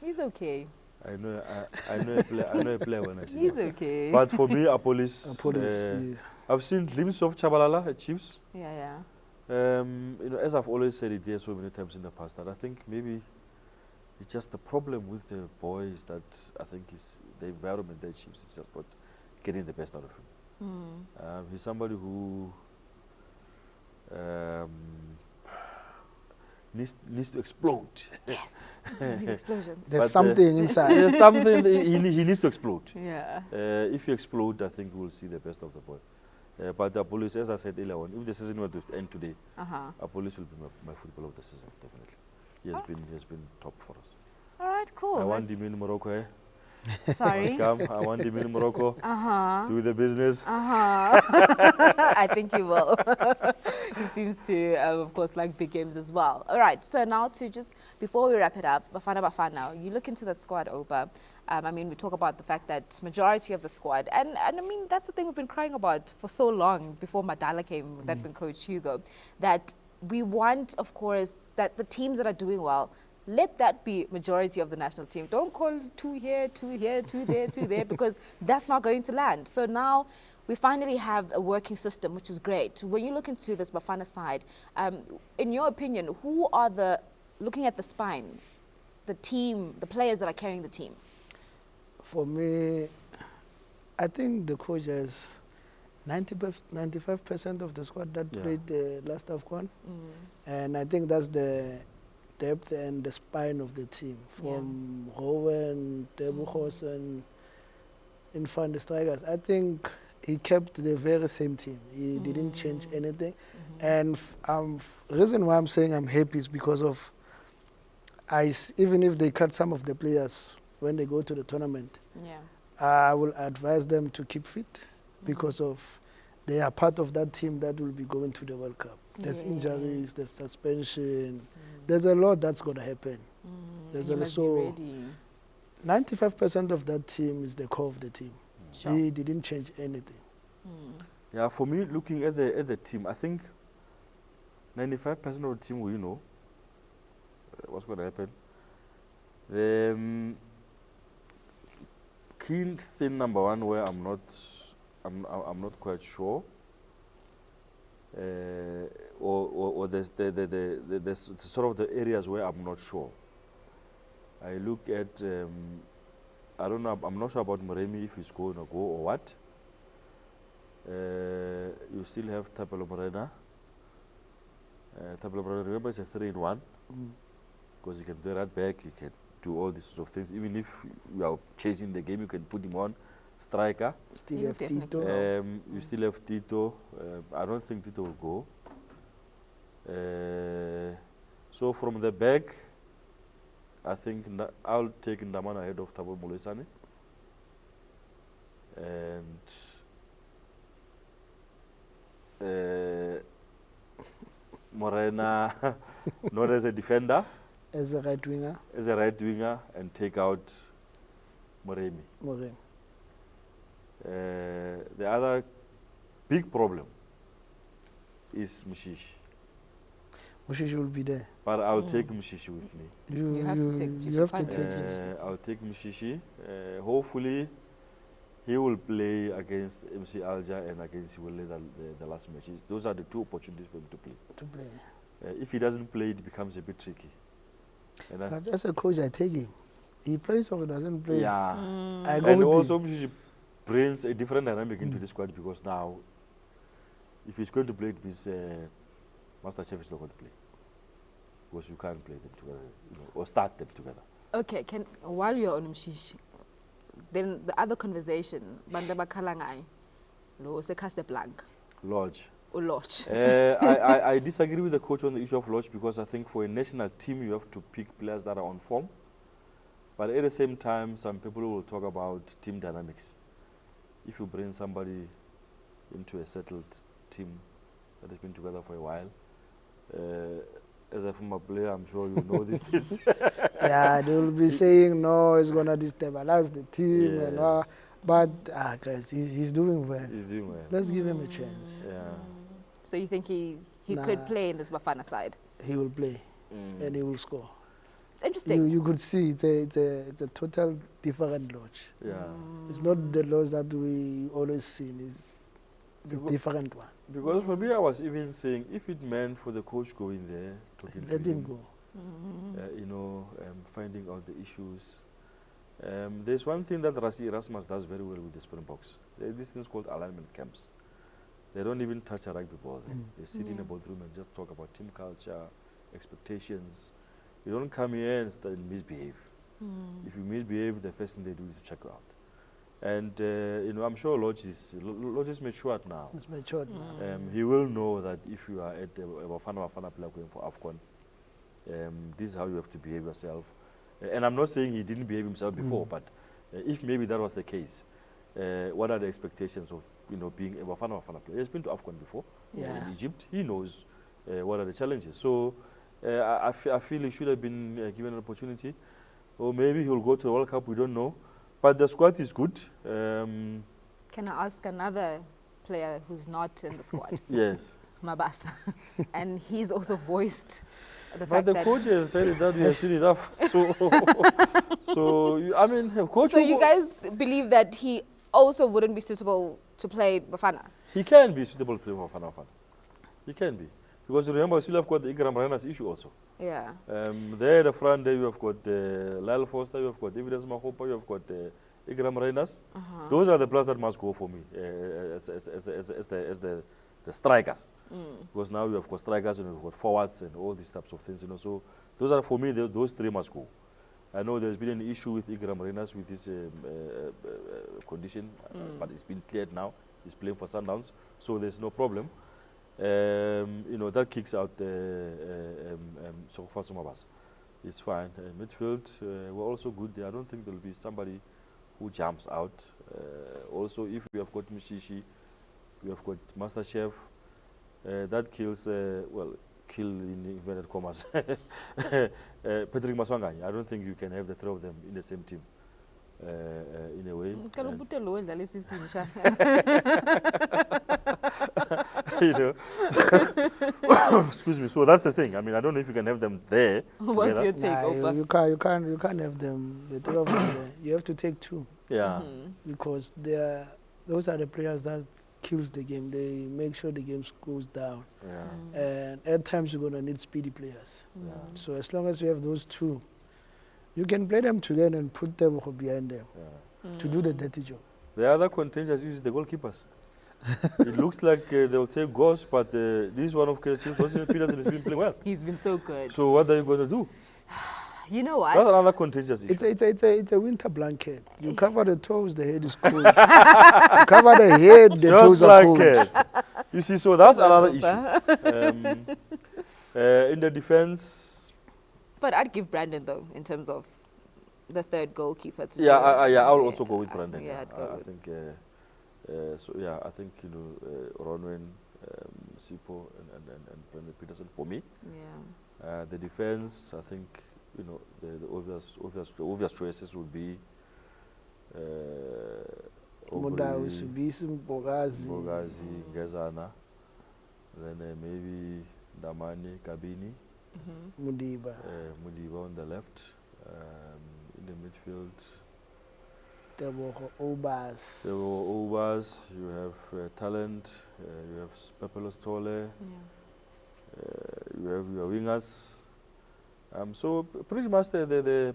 He's okay. I know a player when I see He's him. okay. But for me, Apollos. I've seen glimpses of Chabalala at Chiefs. Yeah. You know, as I've always said it there so many times in the past, that I think maybe it's just the problem with the boys that I think is the environment that Chiefs is just not getting the best out of him. He's somebody who needs to explode. Yes. Explosions. There's something inside. There's something he needs to explode. Yeah. If you explode, I think we'll see the best of the boy. But Apollos, as I said earlier on, if the season were to end today, Apollos will be my footballer of the season, definitely. He has been top for us. All right, cool. I want him in Morocco, eh? Sorry. Come, I want him in Morocco. Do the business. I think he will. He seems to, of course, like big games as well. All right, so now to just, before we wrap it up, Bafana Bafana, you look into that squad, Oupa. I mean, we talk about the fact that majority of the squad, and I mean, that's the thing we've been crying about for so long before Madala came, that been Coach Hugo, that we want, of course, that the teams that are doing well, let that be majority of the national team. Don't call 2 here, 2 here, 2 there, 2 there, because that's not going to land. So now we finally have a working system, which is great. When you look into this Bafana side, in your opinion, who are looking at the spine, the team, the players that are carrying the team? For me, I think the coach has 95% of the squad that played the last Afcon. And I think that's the depth and the spine of the team. From Rowan, Debuchos, and Infant the strikers. I think he kept the very same team. He didn't change anything. And reason why I'm saying I'm happy is because of even if they cut some of the players when they go to the tournament, I will advise them to keep fit because of they are part of that team that will be going to the World Cup. There's injuries, there's suspension. There's a lot that's going to happen. There's also 95% of that team is the core of the team. Sure. He didn't change anything. Yeah, for me, looking at the team, I think 95% of the team, what's going to happen. The key thing number one, where I'm not quite sure, or there's the sort of the areas where I'm not sure. I look at, I don't know, I'm not sure about Moremi, if he's going to go or what. You still have Tapelo Morena. Tapelo Morena, remember, it's a 3-in-1, because he can play right back, he can do all these sorts of things. Even if you are chasing the game, you can put him on striker. Still have Tito. You still have Tito. I don't think Tito will go. So from the back, I think I'll take Ndamana ahead of Thabo Molesane. And Morena, not as a defender. As a right winger. As a right winger, and take out Moremi. The other big problem is Mushishi. Mushishi will be there. But I'll take Mushishi with me. You have to take You have to take it. I'll take Mushishi. Hopefully, he will play against MC Alger and against Iwele the last matches. Those are the two opportunities for him to play. If he doesn't play, it becomes a bit tricky. And But as a coach, I take him. He plays or he doesn't play. Yeah. I go And with also, him. Mushishi brings a different dynamic into the squad, because now, if he's going to play, it means Master Chef is not going to play, because you can't play them together, or start them together. Okay, while you're on Mshishi, then the other conversation, Bandaba Kalangai, Lo se Casablanca, Lodge. or Lodge. I disagree with the coach on the issue of Lodge, because I think for a national team, you have to pick players that are on form. But at the same time, some people will talk about team dynamics. If you bring somebody into a settled team that has been together for a while, as a former player, I'm sure you know these things. Yeah, they will be saying, no, it's going to destabilize the team. Yes. And all. But guys, he's doing well. He's doing well. Let's give him a chance. Yeah. So you think he could play in this Bafana side? He will play and he will score. It's interesting. You could see it's a total different Lodge. Yeah. It's not the Lodge that we always seen. It's a different one. Because for me, I was even saying, if it meant for the coach going there, talking Let to him go. Finding out the issues. There's one thing that Rassi Erasmus does very well with the Springboks. There are these things called alignment camps. They don't even touch a rugby ball. They sit in a boardroom and just talk about team culture, expectations. You don't come here and start misbehave. If you misbehave, the first thing they do is to check you out. And I'm sure Lodge is matured now. It's matured now. He will know that if you are at a Bafana Bafana player going for Afcon, this is how you have to behave yourself. And I'm not saying he didn't behave himself before, but if maybe that was the case, what are the expectations of being a Bafana Bafana player? He's been to Afcon before in Egypt. He knows what are the challenges. So I feel he should have been given an opportunity, or maybe he'll go to the World Cup. We don't know. But the squad is good. Can I ask another player who's not in the squad? Yes. Mabasa. And he's also voiced the But fact the that... coach has said that we have seen enough. Coach. So you guys believe that he also wouldn't be suitable to play Bafana? He can be suitable to play for Bafana Bafana. He can be. Because remember, we still have got the Igram Reina's issue also. Yeah. There at the front, there you have got Lyle Foster, you have got Evidence Mahopa, you have got Igram Reinas. Those are the players that must go for me as the strikers. Because now you have got strikers and you've got forwards and all these types of things. So those are, for me, those three must go. I know there's been an issue with Igram Reinas with his condition, but it's been cleared now. He's playing for Sundowns, so there's no problem. That kicks out Sokofan Somabas. It's fine. Midfield, we're also good there. I don't think there'll be somebody who jumps out. Also, if we have got Mushishi, we have got Master Chef, that kills, kill in inverted commas, Patrick Maswangani. I don't think you can have the three of them in the same team. in a way. You know, excuse me. So that's the thing. I mean, I don't know if you can have them there. What's your together. take, Oupa? You can't have them. The three of them there. You have to take two. Yeah. Because those are the players that kills the game. They make sure the game goes down. Yeah. And at times you're gonna need speedy players. Yeah. So as long as you have those two, you can play them together and put them behind them to do the dirty job. The other contenders use the goalkeepers. It looks like they'll take goals, but this one of Peterson has been playing well. He's been so good. So what are you going to do? You know what? That's another contentious issue. It's a winter blanket. You cover the toes, the head is cold. You cover the head, the toes are cold. You see, so that's another issue. In the defense. But I'd give Brandon though, in terms of the third goalkeeper. To Yeah, I'll also go with Brandon. Yeah, I'd go I with. think. So yeah, I think Ronwen, Sipo, and Brandon Peterson for me. Yeah. The defense, I think the obvious choices would be. Mbokazi, Ngezana, then maybe Damani, Kabini, Mudiba. Mudiba on the left, in the midfield. There were Obas. You have talent, you have Pepelo Stole, you have your wingers. So pretty much the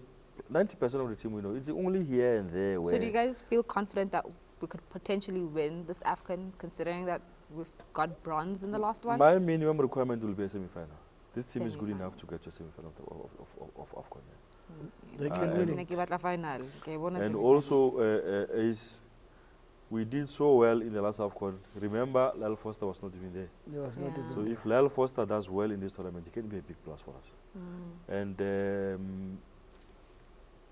90% of the team we know, it's only here and there where... So do you guys feel confident that we could potentially win this Afcon, considering that we've got bronze in the last one? My minimum requirement will be a semi-final. This team is good enough to get to a semi-final of Afcon. They can win it. And also, we did so well in the last Afcon. Remember, Lyle Foster was not even there. He was not even So there. if Lyle Foster does well in this tournament, it can be a big plus for us. And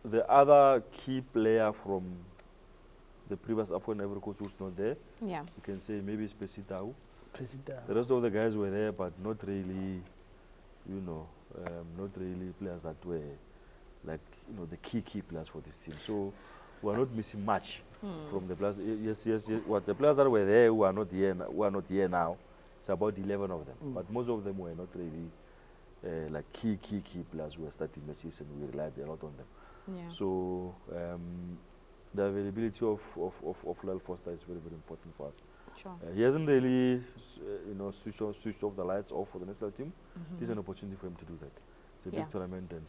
the other key player from the previous Afcon Ivory Coast who's not there, you can say maybe it's Pesitao. The rest of the guys were there, but not really, not really players that were like, the key players for this team. So we are not missing much from the players. Yes. What the players that were there who are not here now, it's about 11 of them. But most of them were not really like key players who were starting matches, and we relied a lot on them. So the availability of Lyle Foster is very, very important for us. Sure. He hasn't really, switched off the lights off for the national team. This is an opportunity for him to do that. It's a big tournament, and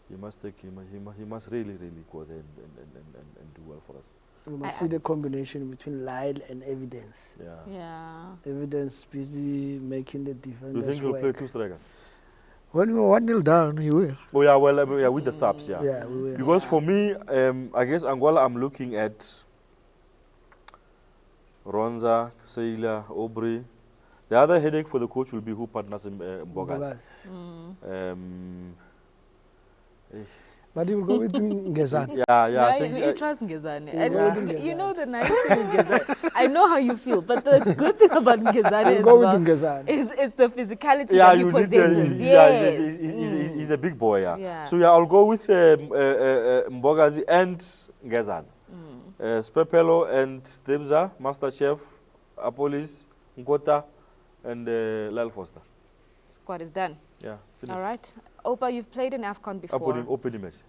he must really go there and do well for us. We must see the combination between Lyle and Evidence. Evidence busy making the defenders. You think he'll play two strikers? When we were 1-0 down, he will. Oh yeah, well, with the subs, Yeah, we will. Because for me, I guess Angola, I'm looking at Ronza, Seila, Aubrey. The other headache for the coach will be who partners in Mbokazi. But he will go with Ngezane. I think you trust Ngezane. And you know the nice thing with Ngezane. I know how you feel, but the good thing about Ngezane is the physicality that he possesses. He's a big boy. So I'll go with Mbokazi and Ngezane. Spepelo and Debza, Master Chef, Apolis, Nkota, and Lyle Foster. Squad is done. Yeah, finished. All right. Oupa, you've played in Afcon before. Opening match.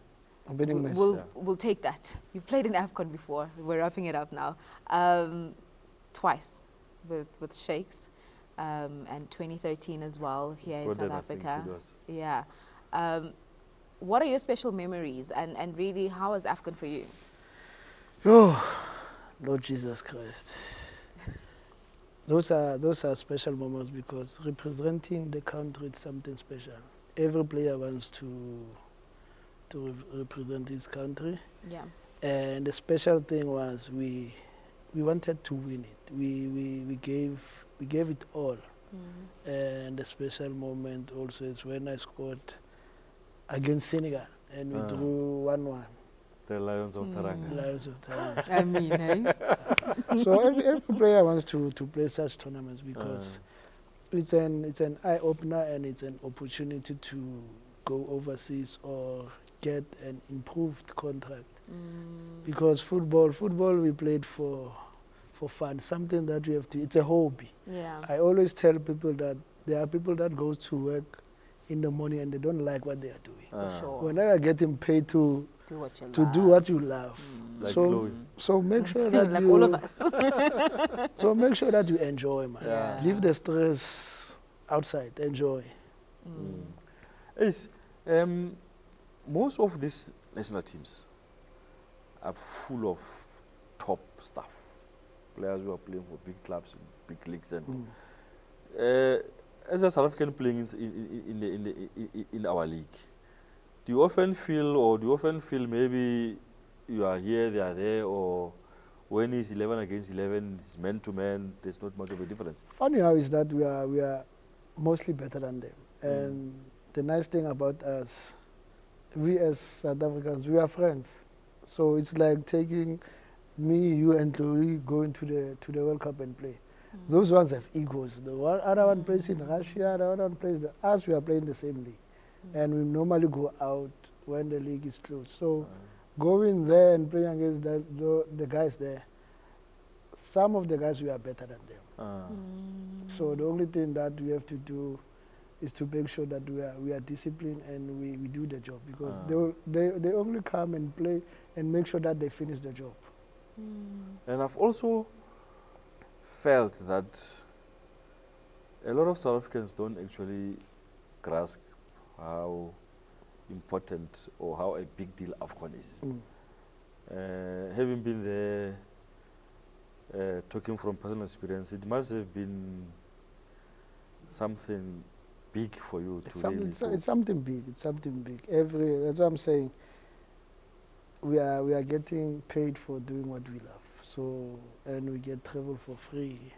We'll take that. You've played in Afcon before. We're wrapping it up now. Twice with Shakes, and 2013 as well here in South Africa. Yeah. What are your special memories, and really, how was Afcon for you? Oh, Lord Jesus Christ. Those are special moments, because representing the country is something special. Every player wants to represent his country. Yeah. And the special thing was we wanted to win it. We gave it all. And the special moment also is when I scored against Senegal and we drew 1-1. The Lions of Taranga. Lions of Taranga. I mean, So every player wants to play such tournaments, because it's an eye opener, and it's an opportunity to go overseas or get an improved contract. Because football we played for fun, something that you have to, it's a hobby. Yeah. I always tell people that there are people that go to work in the morning and they don't like what they are doing. For sure. When they are getting paid to Do what you do love. what you love. Like So Clauiee. so make sure that Like you, all of us. so make sure that you enjoy, man. Yeah. Leave the stress outside. Enjoy. Ace, most of these national teams are full of top stuff. Players who are playing for big clubs in big leagues, and as a South African playing in our league, do you often feel maybe you are here, they are there, or when it's 11 against 11, it's man to man, there's not much of a difference? Funny how is that we are mostly better than them. And the nice thing about us, we as South Africans, we are friends. So it's like taking me, you, and Clauiee going to the World Cup and play. Those ones have egos. The other one plays in Russia, the other one plays us. We are playing the same league, and we normally go out when the league is closed. So going there and playing against the guys there, some of the guys we are better than them. So the only thing that we have to do is to make sure that we are disciplined and we do the job, because they only come and play and make sure that they finish the job. And I've also felt that a lot of South Africans don't actually grasp how important or how a big deal Afcon is. Having been there, talking from personal experience, it must have been something big for you It's to really it's something big. It's something big. That's what I'm saying. We are getting paid for doing what we love. So, and we get travel for free.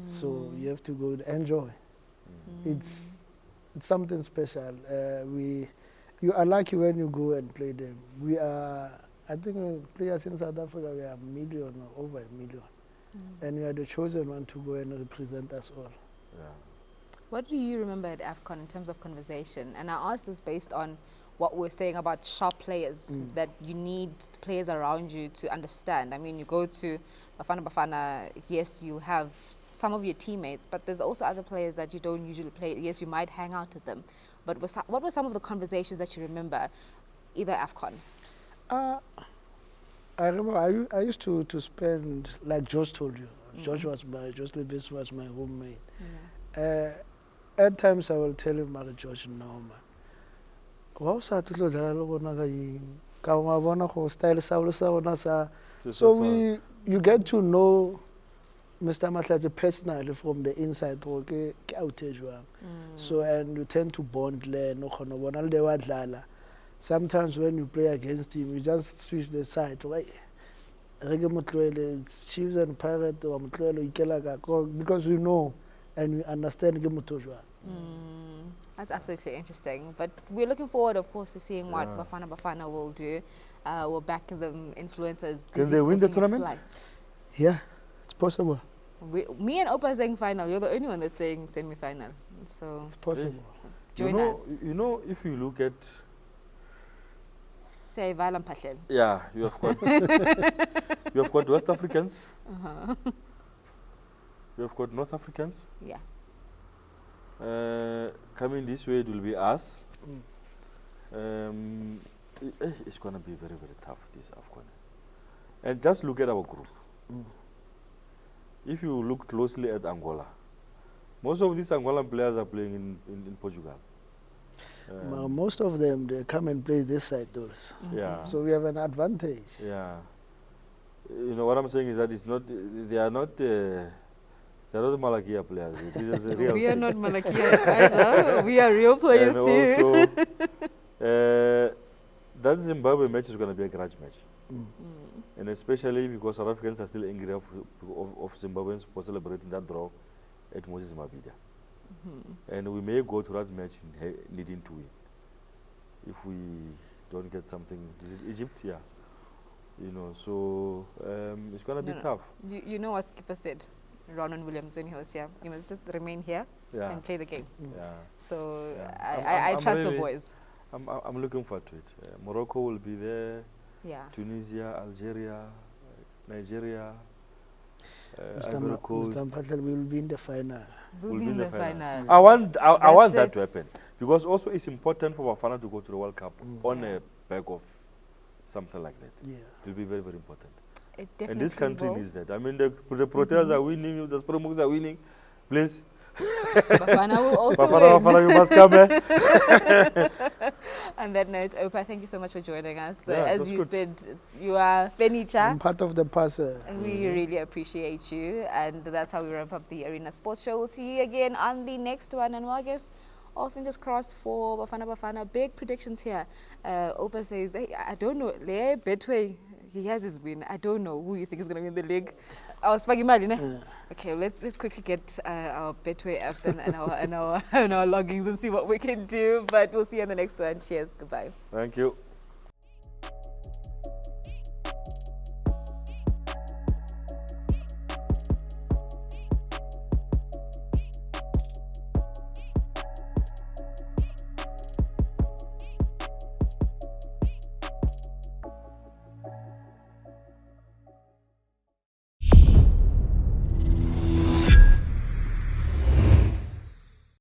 So you have to go and enjoy. It's something special. You are lucky when you go and play them. We are, I think, players in South Africa, we are a million or over a million. And we are the chosen one to go and represent us all. Yeah. What do you remember at AFCON in terms of conversation? And I ask this based on what we're saying about sharp players, that you need players around you to understand. I mean, you go to Bafana Bafana, yes, you have some of your teammates, but there's also other players that you don't usually play. Yes, you might hang out with them. But what were some of the conversations that you remember, either AFCON? I remember I used to spend, like George told you, George Lebis was my roommate. At times I will tell him, George, no, man. So you get to know Mr. Mahlatse personally from the inside. So, and you tend to bond. Sometimes when you play against him, you just switch the side. It's Chiefs and Pirates, because you know and we understand. That's absolutely interesting. But we're looking forward, of course, to seeing what Bafana Bafana will do. We'll back them influencers. Can they win the tournament? Yeah, it's possible. Me and Oupa are saying final. You're the only one that's saying semi-final. So it's possible. Join us. You know, if you look at... Say Abdeslam Ouaddou. Yeah, you have got West Africans. You have got North Africans. Yeah. Coming this way, it will be us. It's going to be very, very tough, this Afcon. And just look at our group. If you look closely at Angola, most of these Angolan players are playing in Portugal. Most of them, they come and play this side, those. Yeah. So we have an advantage. Yeah. You know, what I'm saying is that it's not, they are not the Malakia players. These are the real. We are not Malakia either. We are real players and too. Also, that Zimbabwe match is going to be a grudge match. And especially because South Africans are still angry of Zimbabweans for celebrating that draw at Moses Mabhida. And we may go to that match needing to win. If we don't get something, is it Egypt? Yeah. You know, so it's going to be tough. You know what Skipper said, Ronan Williams, when he was here? You must just remain here and play the game. Yeah. So I trust really, the boys. I'm looking forward to it. Morocco will be there. Yeah. Tunisia, Algeria, Nigeria, Mr. Ivory Coast. Mr. Mphahlele will be in the final. We'll be in the final. I want That's that to it. happen, because also it's important for Bafana to go to the World Cup on a back of something like that. Yeah. It will be very, very important. It definitely And this country will. needs that. I mean, the Proteas are winning, the Springboks are winning. Please, Bafana will also Bafana, win. you must come. Eh? On that note, Oupa, thank you so much for joining us. Yeah, As that's you good. said, you are furniture. I'm part of the parcel. And we really appreciate you. And that's how we wrap up the Arena Sports Show. We'll see you again on the next one. And well, I guess all fingers crossed for Bafana Bafana. Big predictions here. Oupa says, hey, I don't know. Betway, he has his win. I don't know who you think is going to win the league. Okay, let's quickly get our Betway app and our loggings and see what we can do. But we'll see you on the next one. Cheers. Goodbye. Thank you.